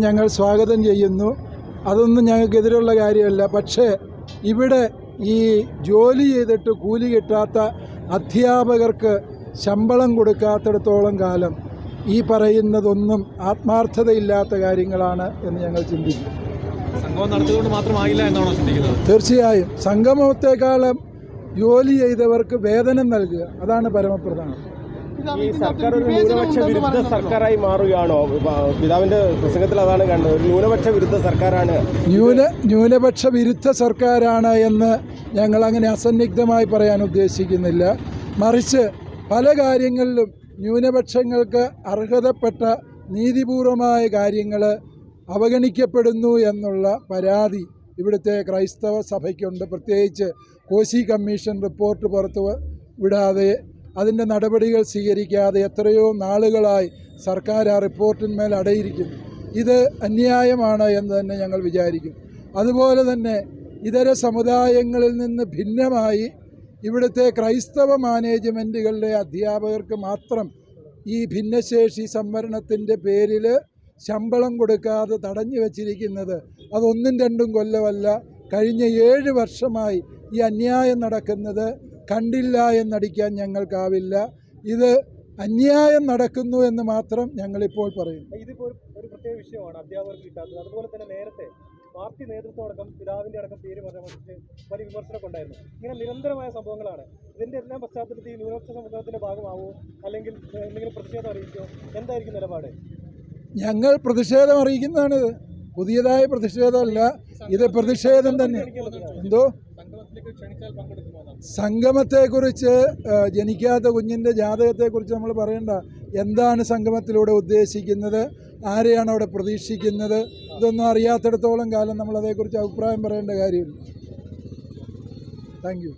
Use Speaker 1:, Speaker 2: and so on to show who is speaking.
Speaker 1: ഞങ്ങൾ സ്വാഗതം ചെയ്യുന്നു. അതൊന്നും ഞങ്ങൾക്കെതിരുള്ള കാര്യമല്ല. പക്ഷേ ഇവിടെ ഈ ജോലി ചെയ്തിട്ട് കൂലി കിട്ടാത്ത അധ്യാപകർക്ക് ശമ്പളം കൊടുക്കാത്തിടത്തോളം കാലം ഈ പറയുന്നതൊന്നും ആത്മാർത്ഥതയില്ലാത്ത കാര്യങ്ങളാണ് എന്ന് ഞങ്ങൾ ചിന്തിക്കും.
Speaker 2: സംഗമം നടത്തിയതുകൊണ്ട് മാത്രമായില്ല എന്നാണോ ചിന്തിക്കുന്നത്?
Speaker 1: തീർച്ചയായും സംഗമത്തെക്കാളും ജോലി ചെയ്തവർക്ക് വേതനം നൽകുക, അതാണ് പരമപ്രധാനം.
Speaker 3: ഈ സർക്കാർ ഒരു ന്യൂനപക്ഷ വിരുദ്ധ സർക്കാരായി മാറുകയാണോ? പിതാവിന്റെ പ്രസംഗത്തിൽ അതാണ് കണ്ടത്. ഒരു ന്യൂനപക്ഷ വിരുദ്ധ സർക്കാരാണ്.
Speaker 1: ന്യൂനപക്ഷ വിരുദ്ധ സർക്കാരാണ് എന്ന് ഞങ്ങൾ അങ്ങനെ അസന്നിഗ്ധമായി പറയാൻ ഉദ്ദേശിക്കുന്നില്ല. മറിച്ച് പല കാര്യങ്ങളിലും ന്യൂനപക്ഷങ്ങൾക്ക് അർഹതപ്പെട്ട നീതിപൂർവമായ കാര്യങ്ങൾ അവഗണിക്കപ്പെടുന്നു എന്നുള്ള പരാതി ഇവിടുത്തെ ക്രൈസ്തവ സഭയ്ക്കുണ്ട്. പ്രത്യേകിച്ച് കോശി കമ്മീഷൻ റിപ്പോർട്ട് പുറത്തു വിടാതെ അതിൻ്റെ നടപടികൾ സ്വീകരിക്കാതെ എത്രയോ നാളുകളായി സർക്കാർ ആ റിപ്പോർട്ടിന്മേൽ അടയിരിക്കുന്നു. ഇത് അന്യായമാണ് എന്ന് തന്നെ ഞങ്ങൾ വിചാരിക്കും. അതുപോലെ തന്നെ ഇതര സമുദായങ്ങളിൽ നിന്ന് ഭിന്നമായി ഇവിടുത്തെ ക്രൈസ്തവ മാനേജ്മെൻറ്റുകളിലെ അധ്യാപകർക്ക് മാത്രം ഈ ഭിന്നശേഷി സംവരണത്തിൻ്റെ പേരിൽ ശമ്പളം കൊടുക്കാതെ തടഞ്ഞു വച്ചിരിക്കുന്നത് അതൊന്നും രണ്ടും കൊല്ലമല്ല, കഴിഞ്ഞ 7 വർഷമായി ഈ അന്യായം നടക്കുന്നത് കണ്ടില്ല എന്നടിക്കാൻ ഞങ്ങൾക്കാവില്ല. ഇത് അന്യായം നടക്കുന്നു എന്ന് മാത്രം ഞങ്ങളിപ്പോൾ പറയും.
Speaker 3: ഇതിപ്പോൾ ഒരു പ്രത്യേക വിഷയമാണ് അധ്യാപകർക്ക് കിട്ടാത്തത്. അതുപോലെ തന്നെ നേരത്തെ പാർട്ടി നേതൃത്വം അടക്കം പിതാവിൻ്റെ അടക്കം പേര് പറഞ്ഞ് വലിയ വിമർശനമൊക്കെ ഉണ്ടായിരുന്നു. ഇങ്ങനെ നിരന്തരമായ സംഭവങ്ങളാണ്. ഇതിൻ്റെ എല്ലാം പശ്ചാത്തലത്തിൽ ഈ ന്യൂനപക്ഷ സമൂഹത്തിൻ്റെ ഭാഗമാവോ അല്ലെങ്കിൽ എന്തെങ്കിലും പ്രതിഷേധം അറിയിക്കുമോ? എന്തായിരിക്കും നിലപാട്?
Speaker 1: ഞങ്ങൾ പ്രതിഷേധം അറിയിക്കുന്നതാണിത്. പുതിയതായ പ്രതിഷേധമല്ല, ഇത് പ്രതിഷേധം തന്നെ. എന്തോ സംഗമത്തെക്കുറിച്ച്, ജനിക്കാത്ത കുഞ്ഞിൻ്റെ ജാതകത്തെക്കുറിച്ച് നമ്മൾ പറയണ്ട. എന്താണ് സംഗമത്തിലൂടെ ഉദ്ദേശിക്കുന്നത്, ആരെയാണ് അവിടെ പ്രതീക്ഷിക്കുന്നത്, ഇതൊന്നും അറിയാത്തിടത്തോളം കാലം നമ്മളതേക്കുറിച്ച് അഭിപ്രായം പറയേണ്ട കാര്യമില്ല. Thank you.